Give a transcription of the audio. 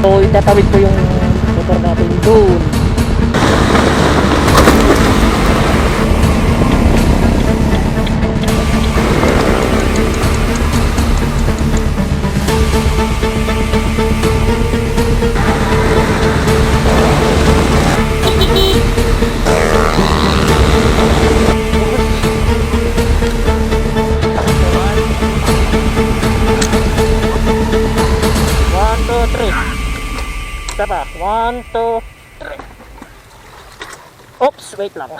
So itatawid ko yung motor natin doon. Isa pa. 1, 2, 3. Oops, wait lang.